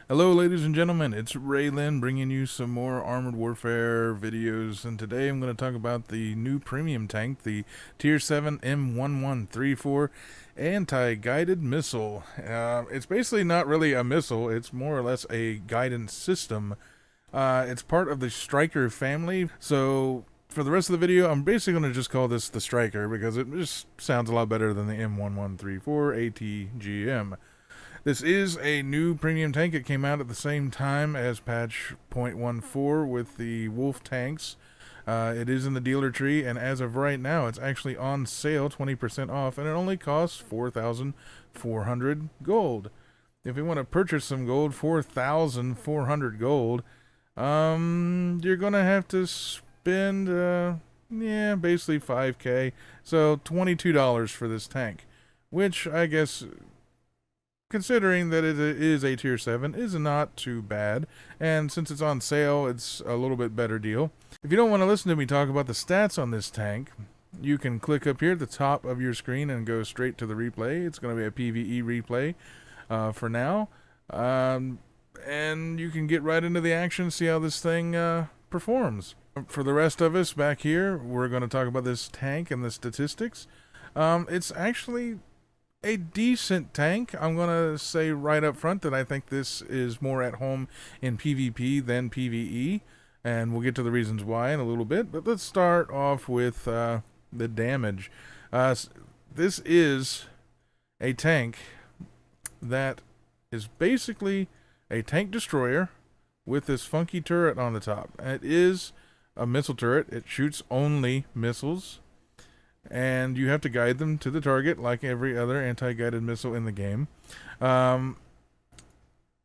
Hello ladies and gentlemen, it's Rei-Lin bringing you some more Armored Warfare videos, and today I'm going to talk about the new premium tank, the Tier 7 M1134 anti-guided missile. It's basically not really a missile, it's more or less a guidance system. It's part of the Stryker family, so for the rest of the video, I'm basically going to just call this the Stryker because it just sounds a lot better than the M1134 ATGM. This is a new premium tank. It came out at the same time as patch 0.14 with the Wolf tanks. It is in the dealer tree, and as of right now, it's actually on sale, 20% off, and it only costs 4,400 gold. If you want to purchase some gold, 4,400 gold, you're going to have to spend, basically 5k, so $22 for this tank, which I guess, considering that it is a tier 7, is not too bad, and since it's on sale, it's a little bit better deal. If you don't want to listen to me talk about the stats on this tank, you can click up here at the top of your screen and go straight to the replay. It's going to be a Pve Replay for now, and you can get right into the action, see how this thing performs. For the rest of us back here, we're going to talk about this tank and the statistics. It's actually a decent tank. I'm going to say right up front that I think this is more at home in PvP than PvE, and we'll get to the reasons why in a little bit, but let's start off with the damage. This is a tank that is basically a tank destroyer with this funky turret on the top. It is a missile turret. It shoots only missiles, and you have to guide them to the target like every other anti-guided missile in the game. The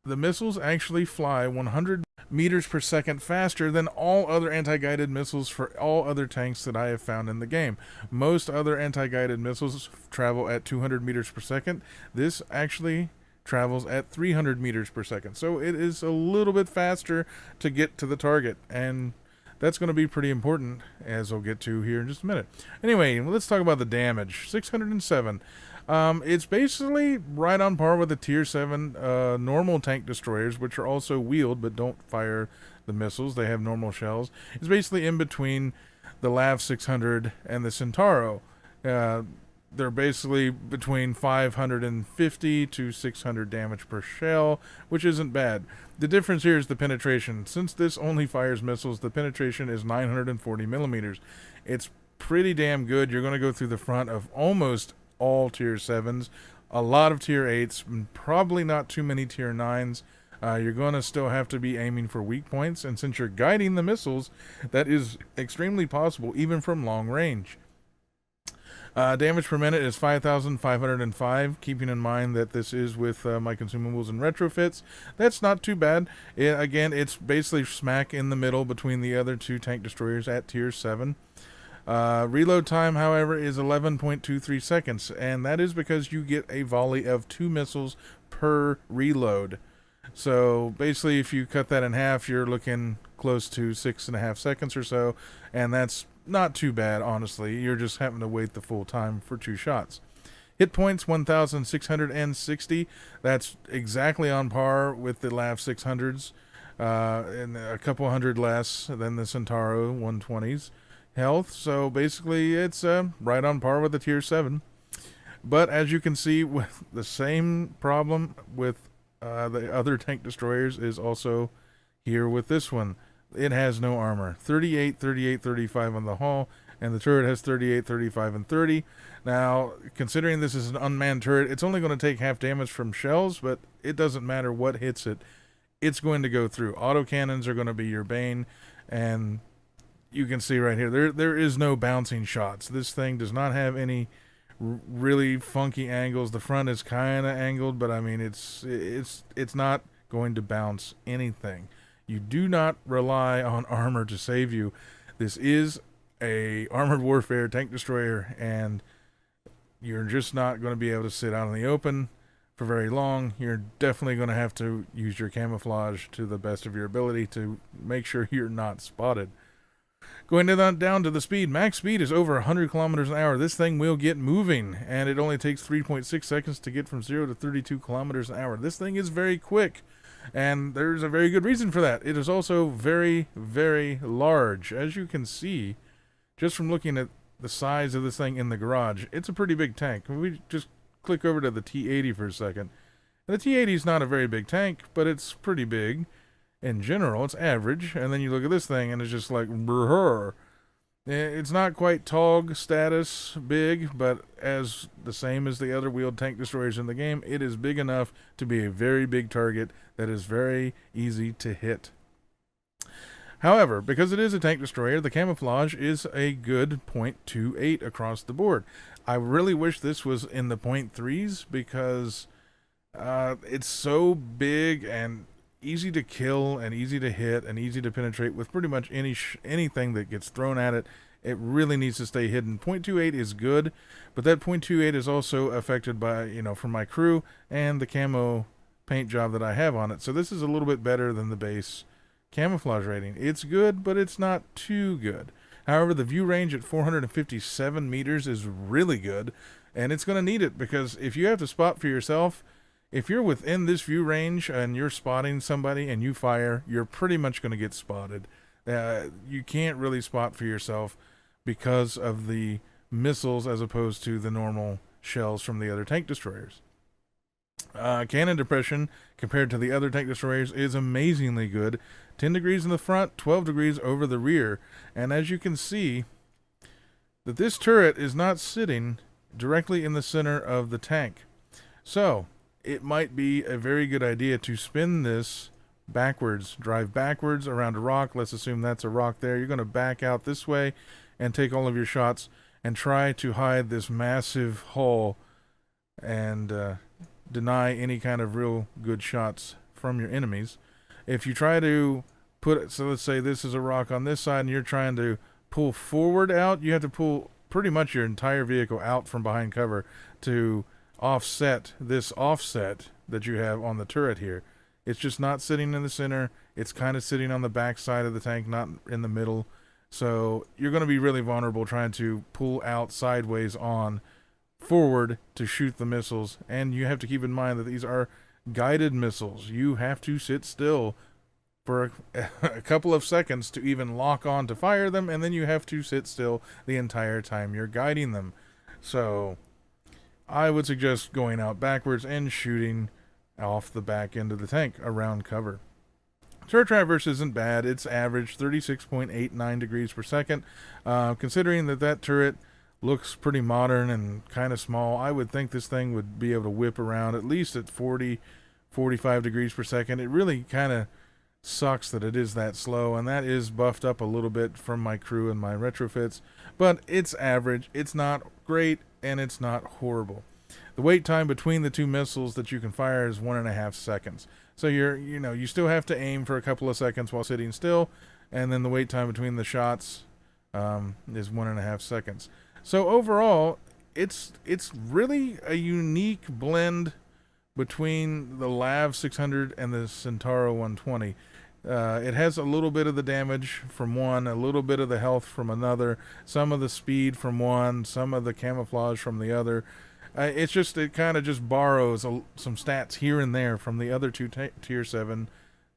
missiles actually fly 100 meters per second faster than all other anti-guided missiles for all other tanks that I have found in the game. Most other anti-guided missiles travel at 200 meters per second. This actually travels at 300 meters per second, so it is a little bit faster to get to the target, and that's going to be pretty important, as I'll get to here in just a minute. Anyway, let's talk about the damage. 607. It's basically right on par with the Tier 7 normal tank destroyers, which are also wheeled but don't fire the missiles. They have normal shells. It's basically in between the LAV 600 and the Centauro. They're basically between 550 to 600 damage per shell, which isn't bad. The difference here is the penetration. Since this only fires missiles, the penetration is 940 millimeters. It's pretty damn good. You're going to go through the front of almost all Tier 7s, a lot of Tier 8s, and probably not too many Tier 9s. You're going to still have to be aiming for weak points, and since you're guiding the missiles, that is extremely possible, even from long range. Damage per minute is 5,505, keeping in mind that this is with my consumables and retrofits. That's not too bad. Again, it's basically smack in the middle between the other two tank destroyers at Tier 7. Reload time, however, is 11.23 seconds, and that is because you get a volley of 2 missiles per reload. So basically, if you cut that in half, you're looking close to 6.5 seconds or so, and that's not too bad, honestly. You're just having to wait the full time for 2 shots. Hit points, 1,660. That's exactly on par with the LAV 600s, and a couple hundred less than the Centauro 120s. Health, so basically it's right on par with the Tier 7. But as you can see, with the same problem with the other tank destroyers is also here with this one. It has no armor. 38, 38, 35 on the hull, and the turret has 38, 35, and 30. Now, considering this is an unmanned turret, it's only going to take half damage from shells, but it doesn't matter what hits it. It's going to go through. Autocannons are going to be your bane, and you can see right here, there is no bouncing shots. This thing does not have any really funky angles. The front is kind of angled, but I mean, it's not going to bounce anything. You do not rely on armor to save you. This is a armored warfare tank destroyer, and you're just not going to be able to sit out in the open for very long. You're definitely going to have to use your camouflage to the best of your ability to make sure you're not spotted. Going down to the speed, max speed is over 100 kilometers an hour. This thing will get moving, and it only takes 3.6 seconds to get from 0 to 32 kilometers an hour. This thing is very quick. And there's a very good reason for that. It is also very, very large. As you can see, just from looking at the size of this thing in the garage, it's a pretty big tank. We just click over to the T80 for a second. And the T80 is not a very big tank, but it's pretty big. In general, it's average. And then you look at this thing, and it's just like, brrr. It's not quite TOG status big, but as the same as the other wheeled tank destroyers in the game, it is big enough to be a very big target that is very easy to hit. However, because it is a tank destroyer, the camouflage is a good .28 across the board. I really wish this was in the .3s because it's so big and easy to kill and easy to hit and easy to penetrate with pretty much anything that gets thrown at it. It really needs to stay hidden. .28 is good, but that .28 is also affected by, from my crew and the camo paint job that I have on it. So this is a little bit better than the base camouflage rating. It's good, but it's not too good. However, the view range at 457 meters is really good, and it's going to need it because if you have to spot for yourself, if you're within this view range and you're spotting somebody and you fire, you're pretty much going to get spotted. You can't really spot for yourself because of the missiles as opposed to the normal shells from the other tank destroyers. Canon Depression, compared to the other tank destroyers, is amazingly good. 10 degrees in the front, 12 degrees over the rear. And as you can see, that this turret is not sitting directly in the center of the tank. So it might be a very good idea to spin this backwards, drive backwards around a rock. Let's assume that's a rock there. You're going to back out this way and take all of your shots and try to hide this massive hull and deny any kind of real good shots from your enemies. If you try to so let's say this is a rock on this side and you're trying to pull forward out, you have to pull pretty much your entire vehicle out from behind cover to offset this offset that you have on the turret here. It's just not sitting in the center. It's kind of sitting on the back side of the tank, not in the middle. So you're going to be really vulnerable trying to pull out sideways on forward to shoot the missiles. And you have to keep in mind that these are guided missiles. You have to sit still for a couple of seconds to even lock on to fire them, and then you have to sit still the entire time you're guiding them. So I would suggest going out backwards and shooting off the back end of the tank around cover. Turret traverse isn't bad. It's average, 36.89 degrees per second. Considering that turret looks pretty modern and kind of small, I would think this thing would be able to whip around at least at 40, 45 degrees per second. It really kind of sucks that it is that slow, and that is buffed up a little bit from my crew and my retrofits, but it's average. It's not great, and it's not horrible. The wait time between the two missiles that you can fire is 1.5 seconds. So you still have to aim for a couple of seconds while sitting still, and then the wait time between the shots is 1.5 seconds. So overall, it's really a unique blend between the Lav 600 and the Centauro 120. It has a little bit of the damage from one, a little bit of the health from another, some of the speed from one, some of the camouflage from the other. It kind of just borrows some stats here and there from the other two Tier 7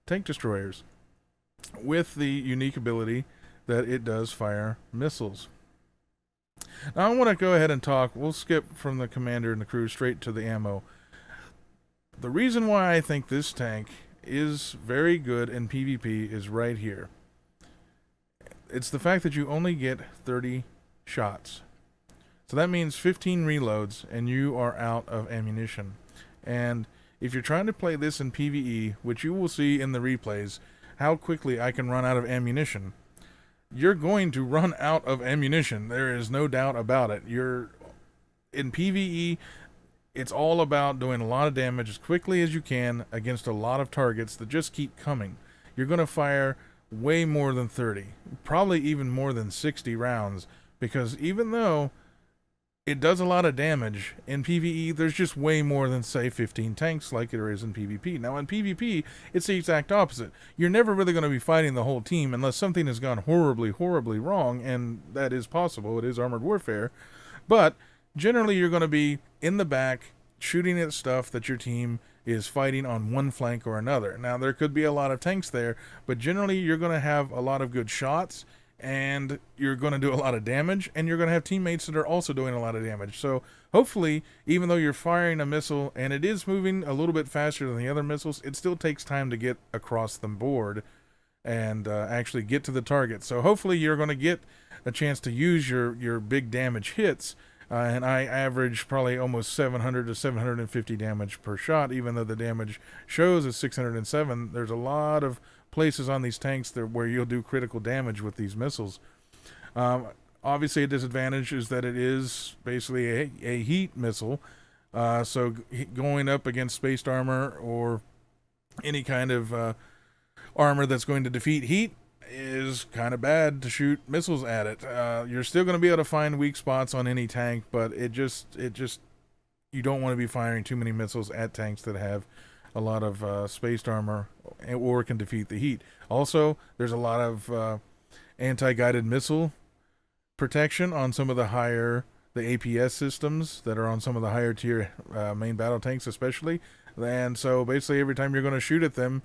tank destroyers, with the unique ability that it does fire missiles. Now I want to go ahead and talk. We'll skip from the commander and the crew straight to the ammo. The reason why I think this tank is very good in PvP is right here. It's the fact that you only get 30 shots. So that means 15 reloads and you are out of ammunition. And if you're trying to play this in PvE, which you will see in the replays, how quickly I can run out of ammunition, you're going to run out of ammunition. There is no doubt about it. In PvE, it's all about doing a lot of damage as quickly as you can against a lot of targets that just keep coming. You're going to fire way more than 30, probably even more than 60 rounds, because even though it does a lot of damage, in PvE there's just way more than, say, 15 tanks like there is in PvP. Now in PvP, it's the exact opposite. You're never really going to be fighting the whole team unless something has gone horribly, horribly wrong, and that is possible. It is armored warfare. But generally you're going to be in the back shooting at stuff that your team is fighting on one flank or another. Now, there could be a lot of tanks there, but generally you're going to have a lot of good shots, and you're going to do a lot of damage, and you're going to have teammates that are also doing a lot of damage. So hopefully, even though you're firing a missile and it is moving a little bit faster than the other missiles, it still takes time to get across the board and actually get to the target. So hopefully you're going to get a chance to use your big damage hits, and I average probably almost 700 to 750 damage per shot, even though the damage shows is 607. There's a lot of places on these tanks there where you'll do critical damage with these missiles. Obviously, a disadvantage is that it is basically a heat missile, so going up against spaced armor or any kind of armor that's going to defeat heat is kind of bad to shoot missiles at it. You're still going to be able to find weak spots on any tank, but it just you don't want to be firing too many missiles at tanks that have a lot of spaced armor or can defeat the heat. Also, there's a lot of anti-guided missile protection on some of the APS systems that are on some of the higher tier main battle tanks especially. And so basically every time you're going to shoot at them,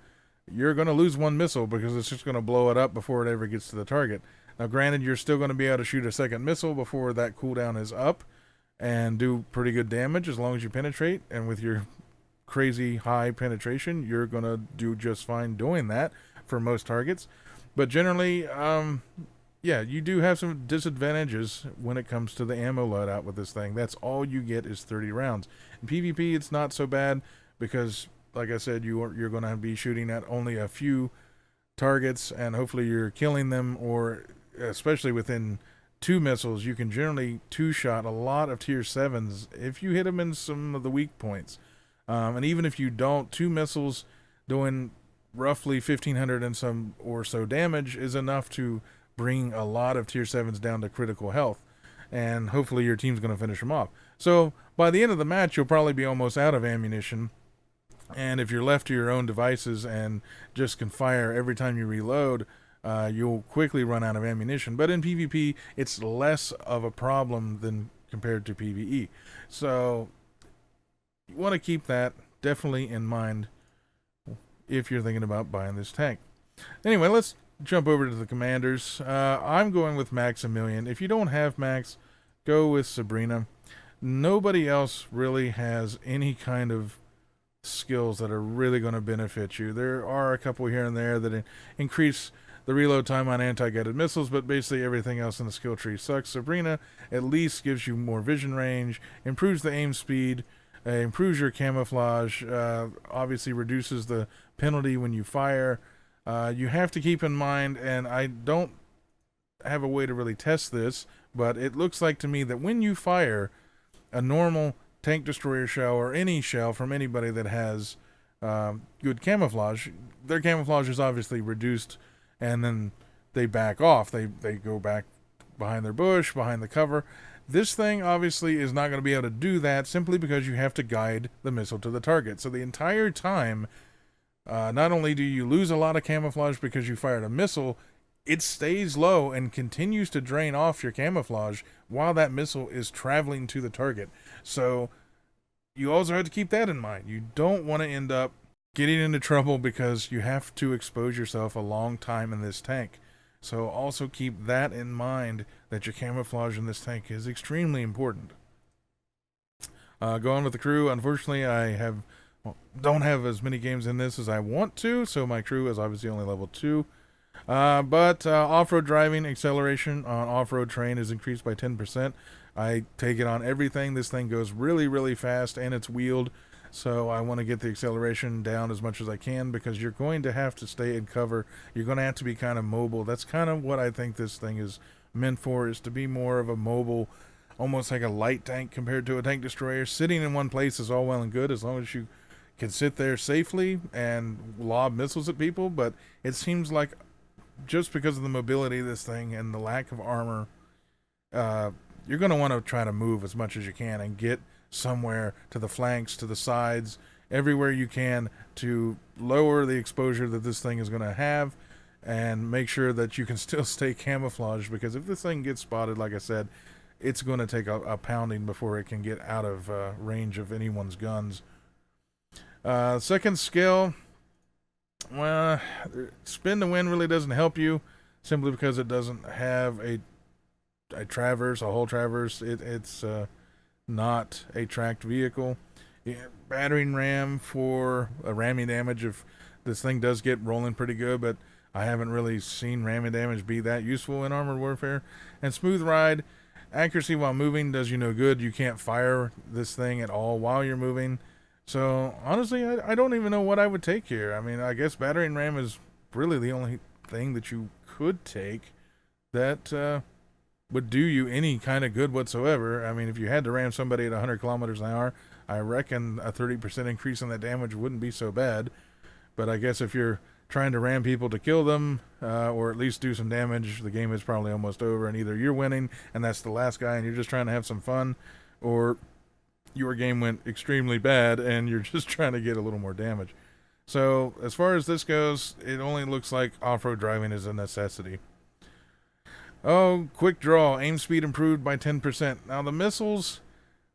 you're going to lose one missile because it's just going to blow it up before it ever gets to the target. Now, granted, you're still going to be able to shoot a second missile before that cooldown is up and do pretty good damage as long as you penetrate. And with your crazy high penetration, you're going to do just fine doing that for most targets. But generally, yeah, you do have some disadvantages when it comes to the ammo loadout with this thing. That's all you get is 30 rounds. In PvP, it's not so bad because, like I said, you're going to be shooting at only a few targets, and hopefully you're killing them, or especially within 2 missiles, you can generally 2-shot a lot of tier 7s if you hit them in some of the weak points. And even if you don't, 2 missiles doing roughly 1,500 and some or so damage is enough to bring a lot of tier 7s down to critical health, and hopefully your team's going to finish them off. So by the end of the match, you'll probably be almost out of ammunition, and if you're left to your own devices and just can fire every time you reload, you'll quickly run out of ammunition. But in PvP, it's less of a problem than compared to PvE. So you want to keep that definitely in mind if you're thinking about buying this tank. Anyway, let's jump over to the commanders. I'm going with Maximilian. If you don't have Max, go with Sabrina. Nobody else really has any kind of skills that are really going to benefit you. There are a couple here and there that increase the reload time on anti-guided missiles, but basically everything else in the skill tree sucks. Sabrina at least gives you more vision range, improves the aim speed, improves your camouflage, obviously reduces the penalty when you fire. You have to keep in mind, and I don't have a way to really test this, but it looks like to me that when you fire a normal tank destroyer shell or any shell from anybody that has good camouflage, their camouflage is obviously reduced, and then they back off. They go back behind their bush, behind the cover. This thing obviously is not going to be able to do that simply because you have to guide the missile to the target. So the entire time, not only do you lose a lot of camouflage because you fired a missile, it stays low and continues to drain off your camouflage while that missile is traveling to the target. So you also have to keep that in mind. You don't want to end up getting into trouble because you have to expose yourself a long time in this tank. So also keep that in mind, that your camouflage in this tank is extremely important. Going with the crew, unfortunately I don't have as many games in this as I want to, so my crew is obviously only level 2. But off-road driving acceleration on off-road terrain is increased by 10%. I take it on everything. This thing goes really, really fast, and it's wheeled, so I want to get the acceleration down as much as I can because you're going to have to stay in cover. You're going to have to be kind of mobile. That's kind of what I think this thing is meant for, is to be more of a mobile, almost like a light tank compared to a tank destroyer. Sitting in one place is all well and good as long as you can sit there safely and lob missiles at people, but it seems like just because of the mobility of this thing and the lack of armor, you're going to want to try to move as much as you can and get somewhere to the flanks, to the sides, everywhere you can to lower the exposure that this thing is going to have and make sure that you can still stay camouflaged, because if this thing gets spotted, like I said, it's going to take a pounding before it can get out of range of anyone's guns. Second skill, well, spin to win really doesn't help you, simply because it doesn't have a traverse, a whole traverse. It's not a tracked vehicle. Yeah, battering ram for a ramming damage if this thing does get rolling pretty good, but I haven't really seen ramming damage be that useful in Armored Warfare. And smooth ride, accuracy while moving does you no good. You can't fire this thing at all while you're moving. So honestly, I don't even know what I would take here. I mean, I guess battering ram is really the only thing that you could take that would do you any kind of good whatsoever. I mean, if you had to ram somebody at 100 kilometers an hour, I reckon a 30% increase in that damage wouldn't be so bad. But I guess if you're trying to ram people to kill them, or at least do some damage, the game is probably almost over, and either you're winning and that's the last guy and you're just trying to have some fun, or your game went extremely bad and you're just trying to get a little more damage. So as far as this goes, it only looks like off-road driving is a necessity. Oh, quick draw, aim speed improved by 10%. Now the missiles,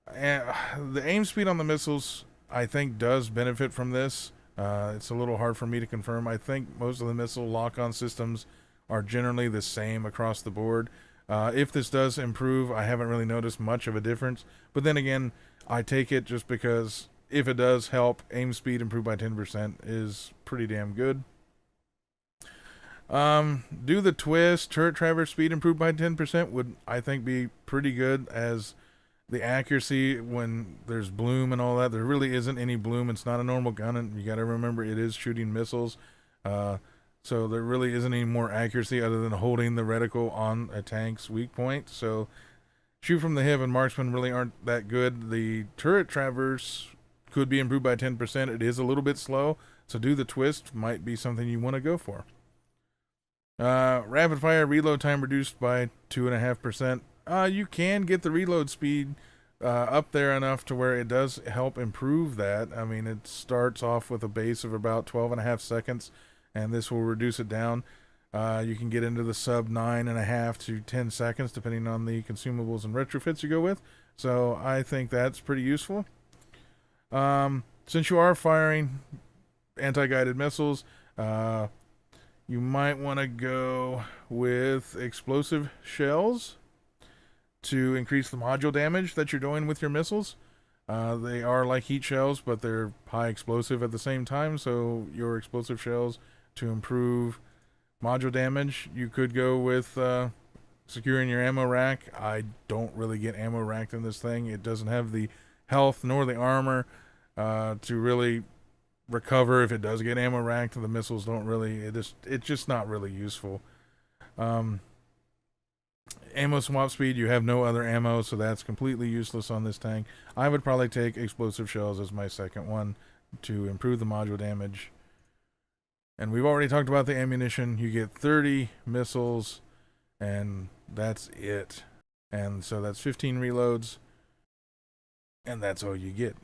the aim speed on the missiles, I think does benefit from this. It's a little hard for me to confirm. I think most of the missile lock-on systems are generally the same across the board. If this does improve, I haven't really noticed much of a difference. But then again, I take it just because if it does help, aim speed improved by 10% is pretty damn good. Do the twist, turret traverse speed improved by 10% would, I think, be pretty good, as the accuracy when there's bloom and all that, there really isn't any bloom. It's not a normal gun, and you got to remember it is shooting missiles. So there really isn't any more accuracy other than holding the reticle on a tank's weak point. So shoot from the hip and marksman really aren't that good. The turret traverse could be improved by 10%. It is a little bit slow, so do the twist might be something you want to go for. Rapid fire reload time reduced by 2.5%. You can get the reload speed up there enough to where it does help improve that. I mean, it starts off with a base of about 12.5 seconds, and this will reduce it down. You can get into the sub 9.5 to 10 seconds, depending on the consumables and retrofits you go with. So I think that's pretty useful. Since you are firing anti-guided missiles, you might want to go with explosive shells to increase the module damage that you're doing with your missiles. They are like heat shells, but they're high explosive at the same time, so your explosive shells to improve module damage. You could go with securing your ammo rack. I don't really get ammo racked in this thing. It doesn't have the health nor the armor to really recover if it does get ammo racked. The missiles don't really, it's just not really useful. Ammo swap speed, you have no other ammo, so that's completely useless on this tank. I would probably take explosive shells as my second one to improve the module damage. And we've already talked about the ammunition. You get 30 missiles, and that's it. And so that's 15 reloads, and that's all you get.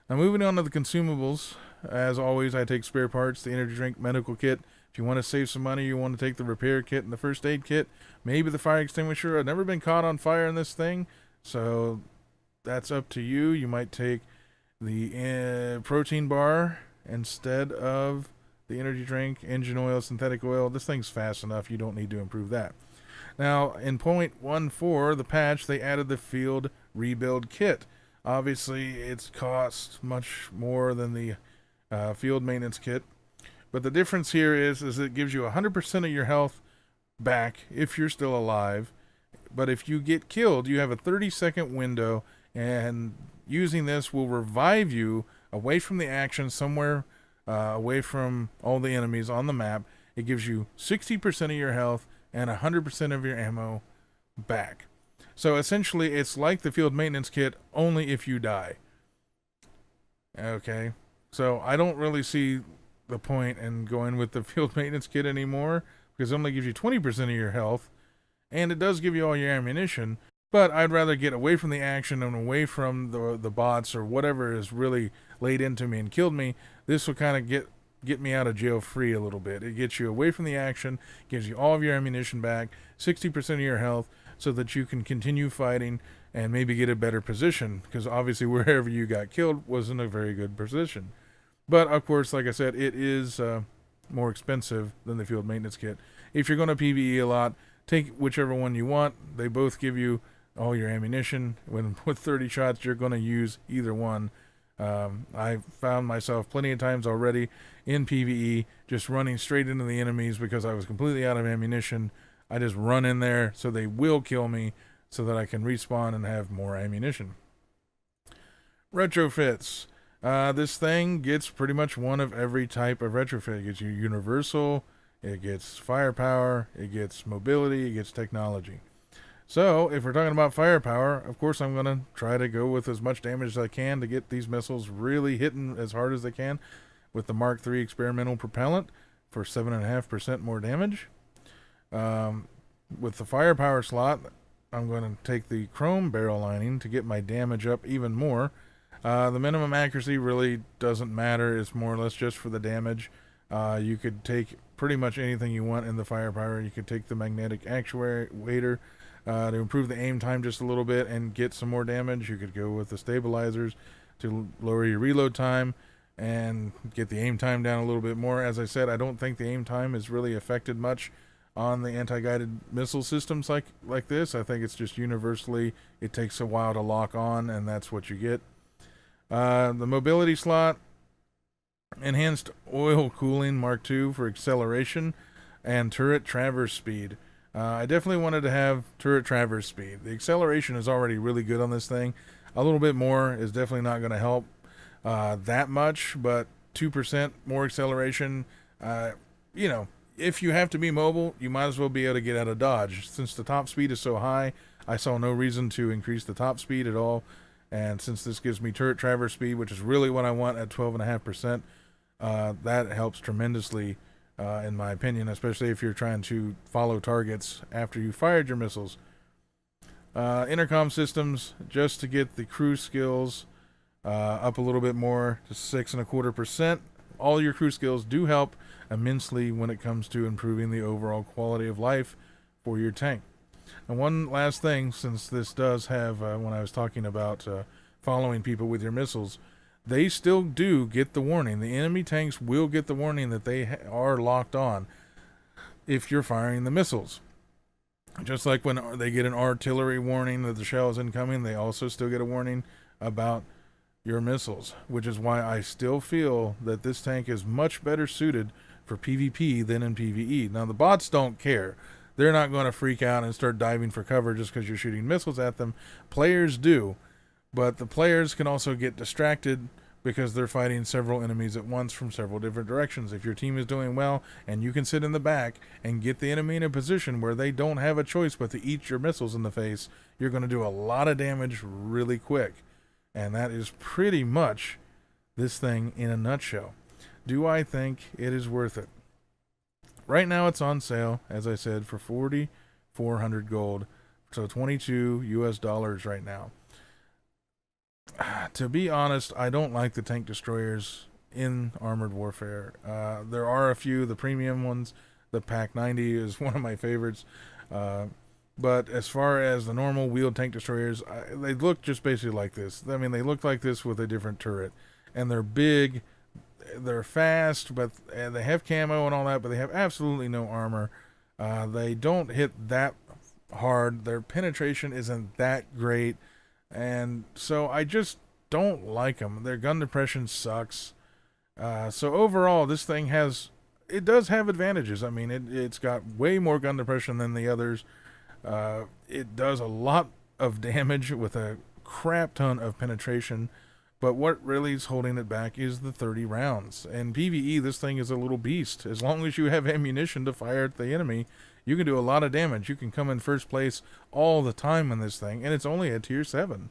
Now moving on to the consumables, as always, I take spare parts, the energy drink, medical kit. If you want to save some money, you want to take the repair kit and the first aid kit, maybe the fire extinguisher. I've never been caught on fire in this thing, so that's up to you. You might take the protein bar instead of the energy drink, engine oil, synthetic oil. This thing's fast enough. You don't need to improve that. Now, in 0.14, the patch, they added the field rebuild kit. Obviously, it's cost much more than the field maintenance kit. But the difference here is it gives you 100% of your health back if you're still alive. But if you get killed, you have a 30-second window, and using this will revive you away from the action, somewhere away from all the enemies on the map. It gives you 60% of your health and 100% of your ammo back. So essentially, it's like the field maintenance kit, only if you die. Okay, so I don't really see the point in going with the field maintenance kit anymore, because it only gives you 20% of your health, and it does give you all your ammunition, but I'd rather get away from the action and away from the bots or whatever is really laid into me and killed me. This will kind of get me out of jail free a little bit. It gets you away from the action, gives you all of your ammunition back, 60% of your health, so that you can continue fighting and maybe get a better position, because obviously wherever you got killed wasn't a very good position. But of course, like I said, it is more expensive than the field maintenance kit. If you're going to PvE a lot, take whichever one you want. They both give you all your ammunition. When with 30 shots, you're going to use either one. I found myself plenty of times already in PvE just running straight into the enemies because I was completely out of ammunition. I just run in there so they will kill me so that I can respawn and have more ammunition. Retrofits. This thing gets pretty much one of every type of retrofit. It gets you universal, it gets firepower, it gets mobility, it gets technology. So, if we're talking about firepower, of course I'm going to try to go with as much damage as I can to get these missiles really hitting as hard as they can with the Mark III experimental propellant for 7.5% more damage. With the firepower slot, I'm going to take the chrome barrel lining to get my damage up even more. The minimum accuracy really doesn't matter. It's more or less just for the damage. You could take pretty much anything you want in the firepower. You could take the magnetic actuator to improve the aim time just a little bit and get some more damage. You could go with the stabilizers to lower your reload time and get the aim time down a little bit more. As I said, I don't think the aim time is really affected much on the anti-guided missile systems like this. I think it's just universally, it takes a while to lock on, and that's what you get. The mobility slot, enhanced oil cooling Mark II for acceleration, and turret traverse speed. I definitely wanted to have turret traverse speed. The acceleration is already really good on this thing. A little bit more is definitely not going to help that much, but 2% more acceleration, if you have to be mobile, you might as well be able to get out of dodge. Since the top speed is so high, I saw no reason to increase the top speed at all. And since this gives me turret traverse speed, which is really what I want at 12.5%, that helps tremendously, in my opinion, especially if you're trying to follow targets after you fired your missiles. Intercom systems, just to get the crew skills up a little bit more to 6.25%. All your crew skills do help immensely when it comes to improving the overall quality of life for your tank. And one last thing, since this does have, when I was talking about following people with your missiles, they still do get the warning. The enemy tanks will get the warning that they are locked on if you're firing the missiles. Just like when they get an artillery warning that the shell is incoming, they also still get a warning about your missiles, which is why I still feel that this tank is much better suited for PvP than in PvE. Now, the bots don't care. They're not going to freak out and start diving for cover just because you're shooting missiles at them. Players do, but the players can also get distracted because they're fighting several enemies at once from several different directions. If your team is doing well and you can sit in the back and get the enemy in a position where they don't have a choice but to eat your missiles in the face, you're going to do a lot of damage really quick. And that is pretty much this thing in a nutshell. Do I think it is worth it? Right now it's on sale, as I said, for 4,400 gold. So $22 right now. To be honest, I don't like the tank destroyers in Armored Warfare. There are a few, the premium ones. The Pack 90 is one of my favorites. But as far as the normal wheeled tank destroyers, they look just basically like this. I mean, they look like this with a different turret. And they're big, they're fast, but they have camo and all that, but they have absolutely no armor. They don't hit that hard. Their penetration isn't that great. And so I just don't like them. Their gun depression sucks. So overall, this thing it does have advantages. I mean, it's got way more gun depression than the others. It does a lot of damage with a crap ton of penetration, but what really is holding it back is the 30 rounds. In PvE, this thing is a little beast. As long as you have ammunition to fire at the enemy, you can do a lot of damage. You can come in first place all the time in this thing, and it's only a tier 7.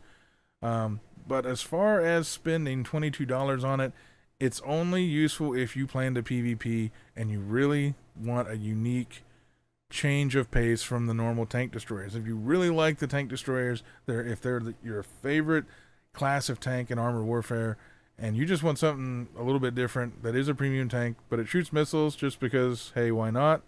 But as far as spending $22 on it, it's only useful if you plan to PvP and you really want a unique change of pace from the normal tank destroyers. If you really like the tank destroyers, if they're your favorite class of tank in Armored Warfare, and you just want something a little bit different that is a premium tank, but it shoots missiles just because, hey, why not?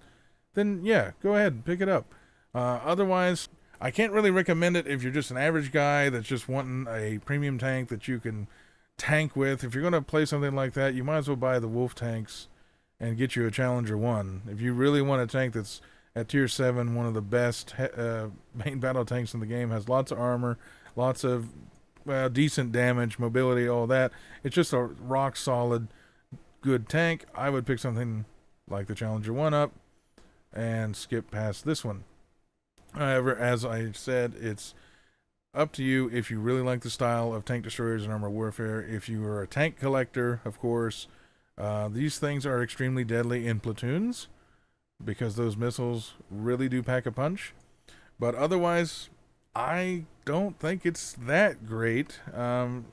Then yeah, go ahead and pick it up. Otherwise, I can't really recommend it if you're just an average guy that's just wanting a premium tank that you can tank with. If you're going to play something like that, you might as well buy the Wolf tanks and get you a Challenger 1. If you really want a tank that's at tier 7, one of the best main battle tanks in the game, has lots of armor, lots of decent damage, mobility, all that. It's just a rock solid, good tank. I would pick something like the Challenger 1 up and skip past this one. However, as I said, it's up to you if you really like the style of tank destroyers and armor warfare. If you are a tank collector, of course, these things are extremely deadly in platoons because those missiles really do pack a punch. But otherwise, I don't think it's that great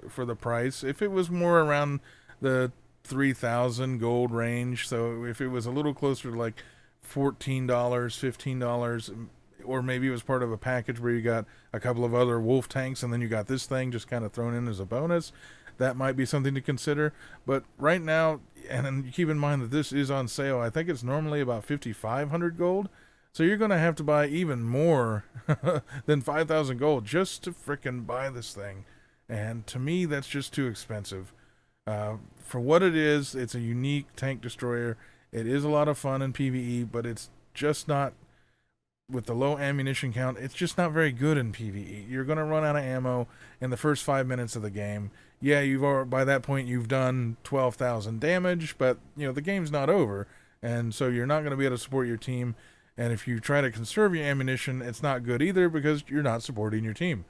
for the price. If it was more around the 3,000 gold range, so if it was a little closer to like $14, $15, or maybe it was part of a package where you got a couple of other Wolf tanks and then you got this thing just kind of thrown in as a bonus, that might be something to consider. But right now, and then keep in mind that this is on sale, I think it's normally about 5,500 gold. So you're going to have to buy even more than 5,000 gold just to frickin' buy this thing. And to me, that's just too expensive. For what it is, it's a unique tank destroyer. It is a lot of fun in PvE, but it's just not, with the low ammunition count, it's just not very good in PvE. You're going to run out of ammo in the first 5 minutes of the game. Yeah, by that point you've done 12,000 damage, but the game's not over, and so you're not going to be able to support your team. And if you try to conserve your ammunition, it's not good either because you're not supporting your team.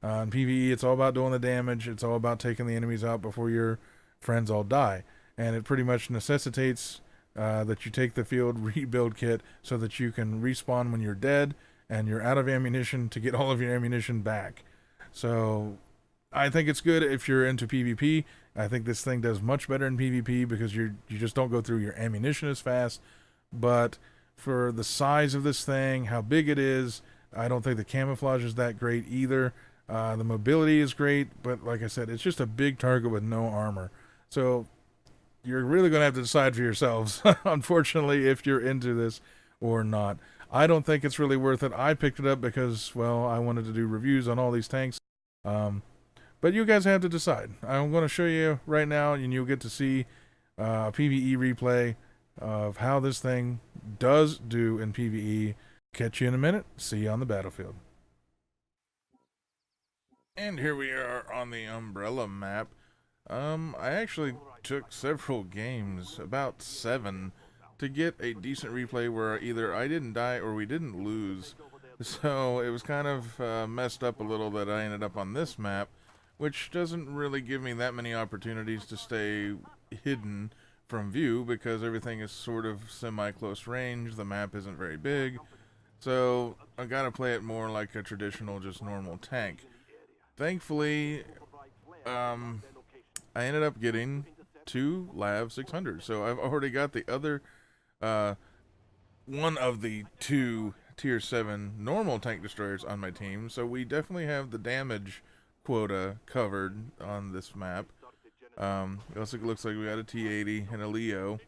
In PvE, it's all about doing the damage. It's all about taking the enemies out before your friends all die, and it pretty much necessitates that you take the field rebuild kit so that you can respawn when you're dead and you're out of ammunition to get all of your ammunition back. So I think it's good if you're into PvP. I think this thing does much better in PvP because you just don't go through your ammunition as fast. But for the size of this thing, how big it is, I don't think the camouflage is that great either. The mobility is great, but like I said, it's just a big target with no armor. So you're really going to have to decide for yourselves, unfortunately, if you're into this or not. I don't think it's really worth it. I picked it up because, well, I wanted to do reviews on all these tanks. But you guys have to decide. I'm going to show you right now, and you'll get to see a PvE replay of how this thing does do in PvE. Catch you in a minute. See you on the battlefield. And here we are on the Umbrella map. I actually took several games, about 7, to get a decent replay where either I didn't die or we didn't lose. So it was kind of messed up a little that I ended up on this map, which doesn't really give me that many opportunities to stay hidden from view because everything is sort of semi-close range. The map isn't very big, so I gotta play it more like a traditional, just normal tank. Thankfully, I ended up getting 2 Lav 600, so I've already got the other one of the 2 tier 7 normal tank destroyers on my team, so we definitely have the damage quota covered on this map. It also looks like we got a T80 and a Leo,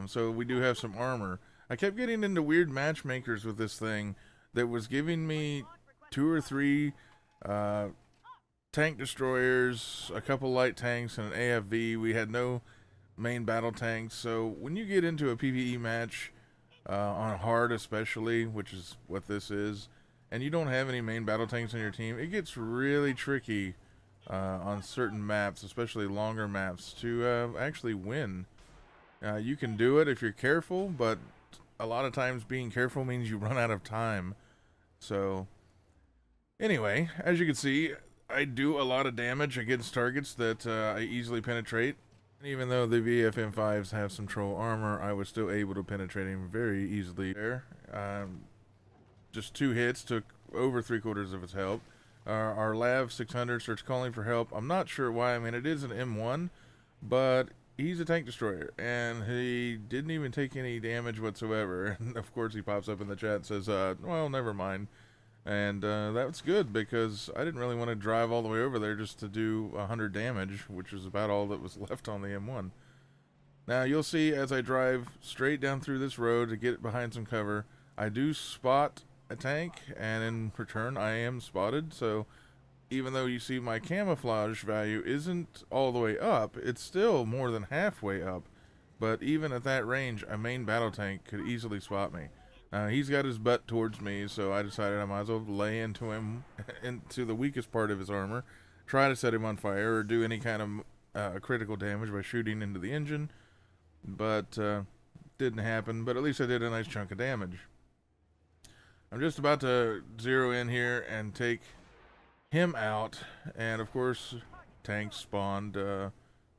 so we do have some armor. I kept getting into weird matchmakers with this thing that was giving me 2 or 3 tank destroyers, a couple light tanks, and an AFV. We had no main battle tanks, so when you get into a PvE match, on hard especially, which is what this is, and you don't have any main battle tanks on your team, it gets really tricky on certain maps, especially longer maps, to actually win. You can do it if you're careful, but a lot of times being careful means you run out of time. So anyway, as you can see, I do a lot of damage against targets that I easily penetrate. And even though the VFM5s have some troll armor, I was still able to penetrate him very easily there. Just 2 hits took over 3/4 of his health. Our Lav 600 starts calling for help. I'm not sure why. I mean, it is an M1, but he's a tank destroyer, and he didn't even take any damage whatsoever. And of course, he pops up in the chat and says, well, never mind. And that's good because I didn't really want to drive all the way over there just to do 100 damage, which was about all that was left on the M1. Now, you'll see as I drive straight down through this road to get behind some cover, I do spot a tank, and in return, I am spotted. So even though you see my camouflage value isn't all the way up, it's still more than halfway up. But even at that range, a main battle tank could easily spot me. He's got his butt towards me, so I decided I might as well lay into him, into the weakest part of his armor, try to set him on fire, or do any kind of critical damage by shooting into the engine. But didn't happen, but at least I did a nice chunk of damage. I'm just about to zero in here and take him out, and of course, tanks spawned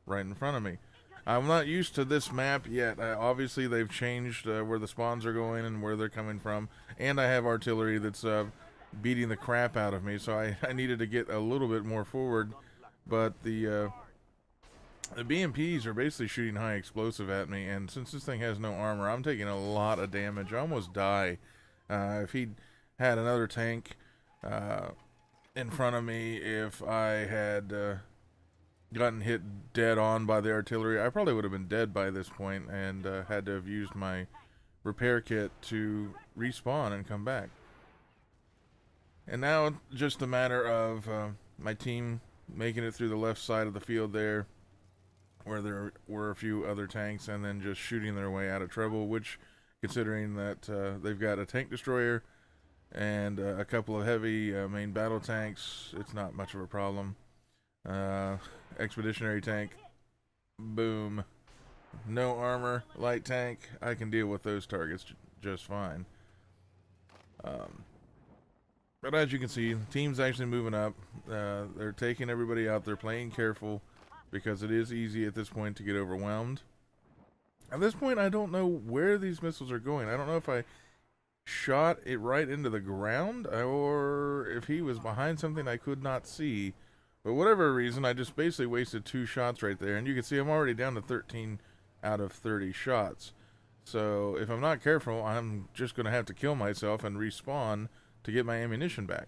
right in front of me. I'm not used to this map yet. Obviously, they've changed where the spawns are going and where they're coming from. And I have artillery that's beating the crap out of me, so I needed to get a little bit more forward. But the BMPs are basically shooting high explosive at me, and since this thing has no armor, I'm taking a lot of damage. I almost die. If he'd had another tank in front of me, if I had gotten hit dead on by the artillery, I probably would have been dead by this point and had to have used my repair kit to respawn and come back. And now just a matter of my team making it through the left side of the field there, where there were a few other tanks, and then just shooting their way out of trouble, which, considering that they've got a tank destroyer and a couple of heavy main battle tanks, it's not much of a problem. Expeditionary tank, boom. No armor, light tank, I can deal with those targets just fine. But as you can see, the team's actually moving up. They're taking everybody out. They're playing careful because it is easy at this point to get overwhelmed. At this point, I don't know where these missiles are going. I don't know if I shot it right into the ground or if he was behind something I could not see. But whatever reason, I just basically wasted 2 shots right there. And you can see I'm already down to 13 out of 30 shots. So if I'm not careful, I'm just going to have to kill myself and respawn to get my ammunition back.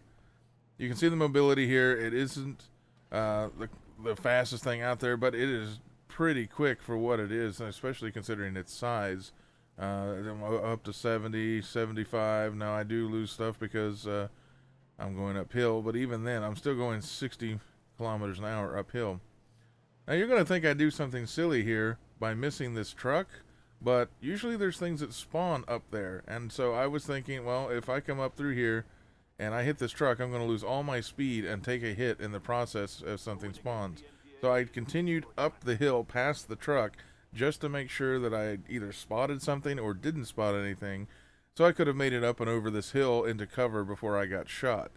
You can see the mobility here. It isn't the fastest thing out there, but it is pretty quick for what it is, especially considering its size. Up to 70, 75. Now I do lose stuff because I'm going uphill, but even then I'm still going 60 kilometers an hour uphill. Now you're going to think I do something silly here by missing this truck, but usually there's things that spawn up there, and so I was thinking, well, if I come up through here and I hit this truck, I'm going to lose all my speed and take a hit in the process if something spawns. So I continued up the hill past the truck just to make sure that I either spotted something or didn't spot anything, so I could have made it up and over this hill into cover before I got shot.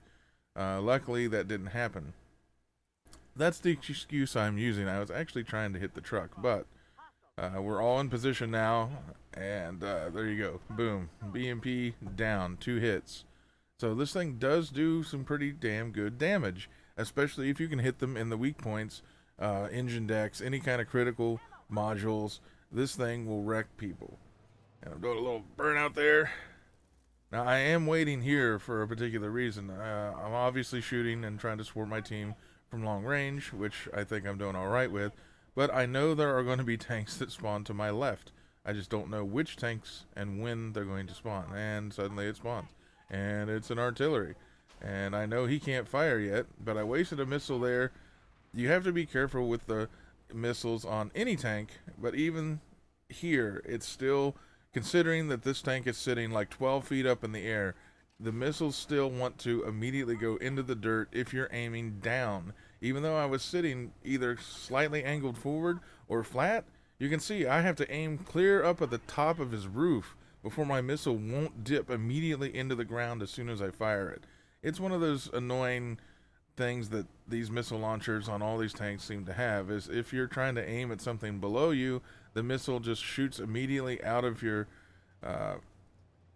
Luckily, that didn't happen. That's the excuse I'm using. I was actually trying to hit the truck, but we're all in position now, and there you go. Boom. BMP down. 2 hits. So this thing does do some pretty damn good damage, especially if you can hit them in the weak points, engine decks, any kind of critical modules. This thing will wreck people. And I'm doing a little burnout there. Now, I am waiting here for a particular reason. I'm obviously shooting and trying to support my team from long range, which I think I'm doing alright with, but I know there are going to be tanks that spawn to my left. I just don't know which tanks and when they're going to spawn, and suddenly it spawns. And it's an artillery. And I know he can't fire yet, but I wasted a missile there. You have to be careful with the missiles on any tank, but even here, it's still, considering that this tank is sitting like 12 feet up in the air, the missiles still want to immediately go into the dirt if you're aiming down. Even though I was sitting either slightly angled forward or flat, you can see I have to aim clear up at the top of his roof before my missile won't dip immediately into the ground as soon as I fire it. It's one of those annoying things that these missile launchers on all these tanks seem to have, is if you're trying to aim at something below you, the missile just shoots immediately out of your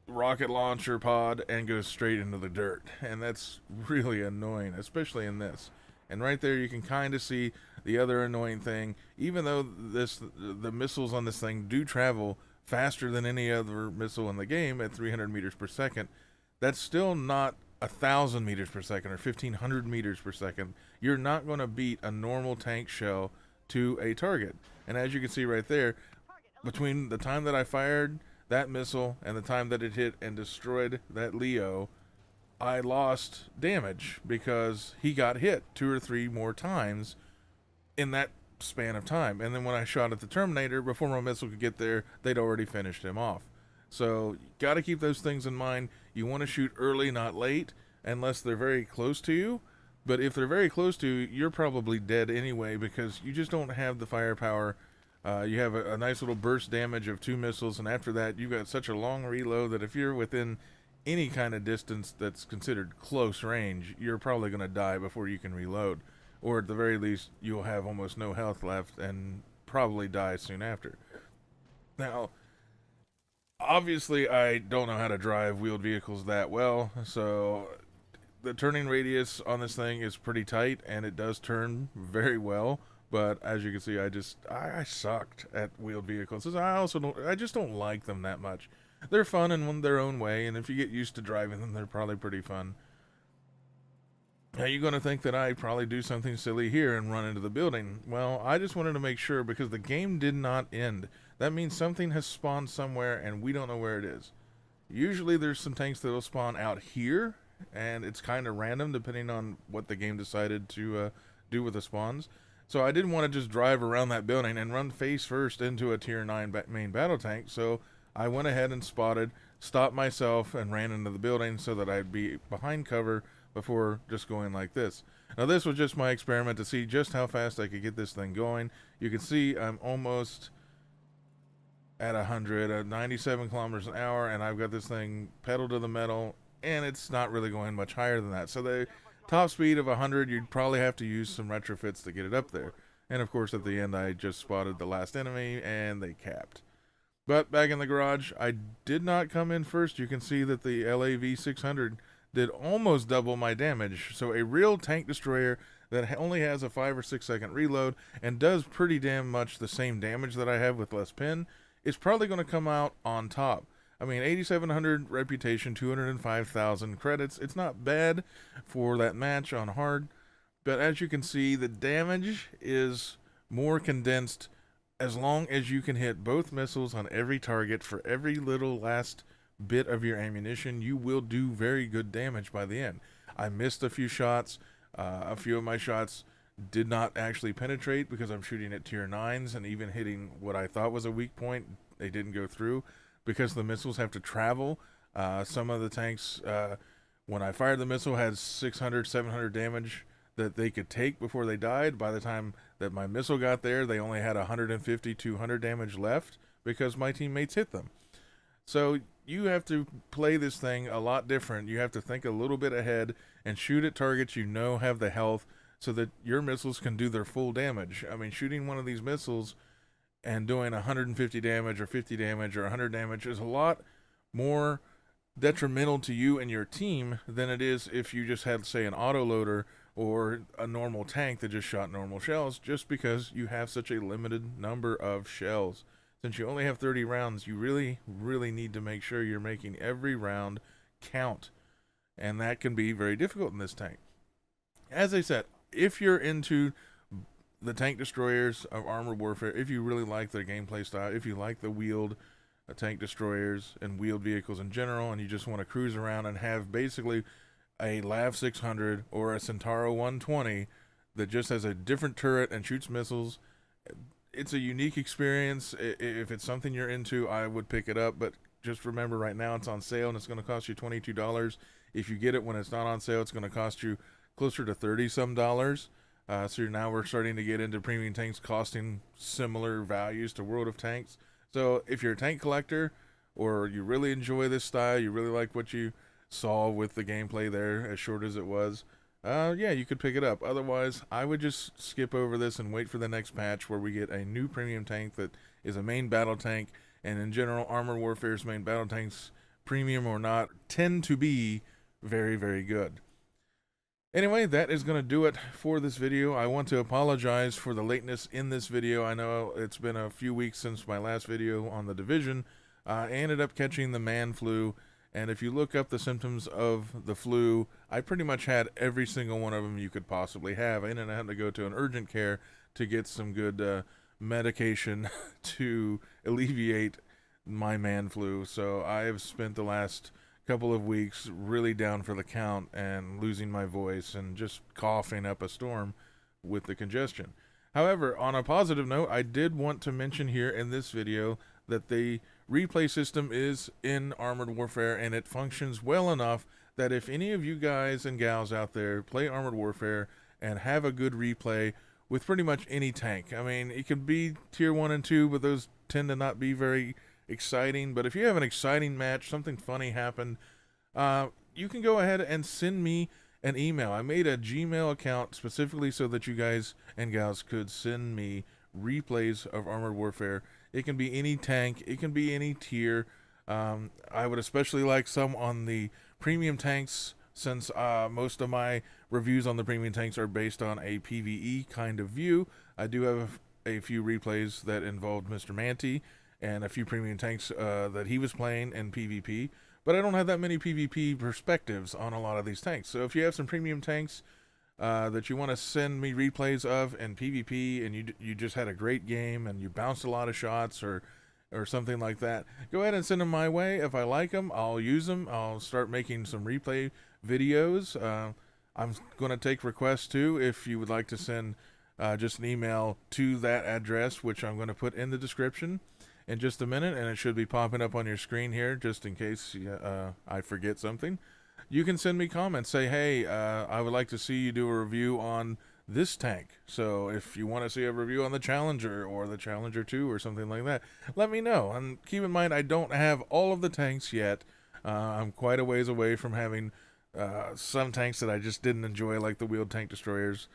rocket launcher pod and goes straight into the dirt, and that's really annoying, especially in this. And right there you can kind of see the other annoying thing. Even though the missiles on this thing do travel faster than any other missile in the game at 300 meters per second, that's still not 1,000 meters per second or 1,500 meters per second. You're not going to beat a normal tank shell to a target. And as you can see right there, between the time that I fired that missile and the time that it hit and destroyed that Leo, I lost damage because he got hit 2 or 3 more times in that span of time. And then when I shot at the Terminator, before my missile could get there, they'd already finished him off. So you got to keep those things in mind. You want to shoot early, not late, unless they're very close to you. But if they're very close to you, you're probably dead anyway because you just don't have the firepower. You have a nice little burst damage of 2 missiles, and after that, you've got such a long reload that if you're within any kind of distance that's considered close range, you're probably going to die before you can reload. Or at the very least, you'll have almost no health left and probably die soon after. Now, obviously, I don't know how to drive wheeled vehicles that well, so the turning radius on this thing is pretty tight, and it does turn very well. But as you can see, I sucked at wheeled vehicles. I just don't like them that much. They're fun in their own way, and if you get used to driving them, they're probably pretty fun. Now you're going to think that I probably do something silly here and run into the building. Well, I just wanted to make sure because the game did not end. That means something has spawned somewhere and we don't know where it is. Usually there's some tanks that will spawn out here, and it's kind of random depending on what the game decided to do with the spawns. So I didn't want to just drive around that building and run face first into a tier 9 main battle tank, so I went ahead and stopped myself and ran into the building so that I'd be behind cover before just going like this. Now this was just my experiment to see just how fast I could get this thing going. You can see I'm almost at 100, 97 kilometers an hour, and I've got this thing pedal to the metal, and it's not really going much higher than that. So the top speed of 100, you'd probably have to use some retrofits to get it up there. And of course at the end I just spotted the last enemy and they capped. But back in the garage, I did not come in first. You can see that the LAV 600 did almost double my damage. So a real tank destroyer that only has a 5 or 6 second reload and does pretty damn much the same damage that I have with less pin is probably going to come out on top. I mean, 8,700 reputation, 205,000 credits. It's not bad for that match on hard. But as you can see, the damage is more condensed. As long as you can hit both missiles on every target for every little last bit of your ammunition, you will do very good damage by the end. I missed a few shots. A few of my shots did not actually penetrate because I'm shooting at tier 9s, and even hitting what I thought was a weak point, they didn't go through because the missiles have to travel. Some of the tanks, when I fired the missile, had 600, 700 damage that they could take before they died. By the time that my missile got there, they only had 150, 200 damage left because my teammates hit them. So you have to play this thing a lot different. You have to think a little bit ahead and shoot at targets you know have the health so that your missiles can do their full damage. I mean, shooting one of these missiles and doing 150 damage or 50 damage or 100 damage is a lot more detrimental to you and your team than it is if you just had, say, an autoloader or a normal tank that just shot normal shells, just because you have such a limited number of shells. Since you only have 30 rounds, you really, really need to make sure you're making every round count. And that can be very difficult in this tank. As I said, if you're into the tank destroyers of Armored Warfare, if you really like their gameplay style, if you like the wheeled tank destroyers and wheeled vehicles in general, and you just want to cruise around and have basically a LAV 600 or a Centauro 120 that just has a different turret and shoots missiles, it's a unique experience. If it's something you're into, I would pick it up, but just remember right now it's on sale and it's going to cost you $22. If you get it when it's not on sale, it's going to cost you closer to $30 some. So now we're starting to get into premium tanks costing similar values to World of Tanks. So if you're a tank collector or you really enjoy this style, you really like what you saw with the gameplay there, as short as it was, yeah, you could pick it up. Otherwise, I would just skip over this and wait for the next patch where we get a new premium tank that is a main battle tank. And in general, Armored Warfare's main battle tanks, premium or not, tend to be very, very good. Anyway, that is going to do it for this video. I want to apologize for the lateness in this video. I know it's been a few weeks since my last video on the Division. I ended up catching the man flu, and if you look up the symptoms of the flu, I pretty much had every single one of them you could possibly have. I ended up having to go to an urgent care to get some good medication to alleviate my man flu. So I have spent the last couple of weeks really down for the count and losing my voice and just coughing up a storm with the congestion. However, on a positive note, I did want to mention here in this video that the replay system is in Armored Warfare, and it functions well enough that if any of you guys and gals out there play Armored Warfare and have a good replay with pretty much any tank, I mean, it can be tier 1 and 2, but those tend to not be very exciting. But if you have an exciting match, something funny happened, you can go ahead and send me an email. I made a Gmail account specifically so that you guys and gals could send me replays of Armored Warfare. It can be any tank, it can be any tier. I would especially like some on the premium tanks, since most of my reviews on the premium tanks are based on a PvE kind of view. I do have a few replays that involved Mr. Manti and a few premium tanks that he was playing in PvP. But I don't have that many PvP perspectives on a lot of these tanks. So if you have some premium tanks that you want to send me replays of in PvP, and you just had a great game and you bounced a lot of shots or something like that, go ahead and send them my way. If I like them, I'll use them. I'll start making some replay videos. I'm going to take requests too. If you would like to send just an email to that address, which I'm going to put in the description in just a minute, and it should be popping up on your screen here just in case I forget something. You can send me comments. Say, hey, I would like to see you do a review on this tank. So if you want to see a review on the Challenger or the Challenger 2 or something like that, let me know. And keep in mind, I don't have all of the tanks yet. I'm quite a ways away from having some tanks that I just didn't enjoy, like the wheeled tank destroyers.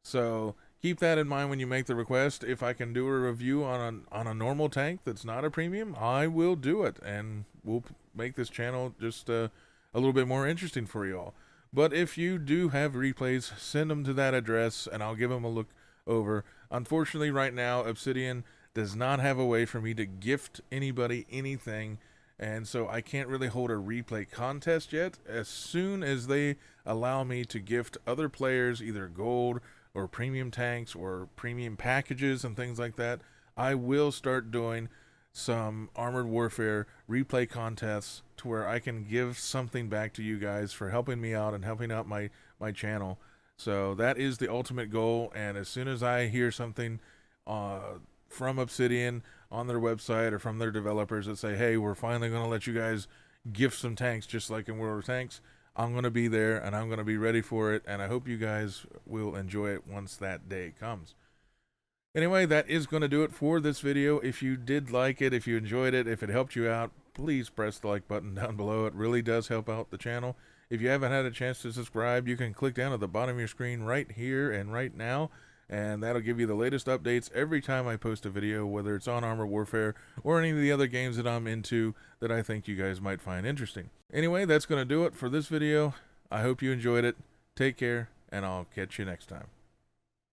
So keep that in mind when you make the request. If I can do a review on a normal tank that's not a premium, I will do it, and we'll make this channel just a little bit more interesting for you all. But if you do have replays, send them to that address, and I'll give them a look over. Unfortunately, right now, Obsidian does not have a way for me to gift anybody anything, and so I can't really hold a replay contest yet. As soon as they allow me to gift other players either gold or premium tanks or premium packages and things like that, I will start doing some Armored Warfare replay contests to where I can give something back to you guys for helping me out and helping out my channel. So that is the ultimate goal, and as soon as I hear something from Obsidian on their website or from their developers that say, hey, we're finally going to let you guys gift some tanks just like in World of Tanks, I'm going to be there and I'm going to be ready for it, and I hope you guys will enjoy it once that day comes. Anyway, that is going to do it for this video. If you did like it, if you enjoyed it, if it helped you out, please press the like button down below. It really does help out the channel. If you haven't had a chance to subscribe, you can click down at the bottom of your screen right here and right now, and that'll give you the latest updates every time I post a video, whether it's on Armored Warfare or any of the other games that I'm into that I think you guys might find interesting. Anyway, that's going to do it for this video. I hope you enjoyed it. Take care, and I'll catch you next time.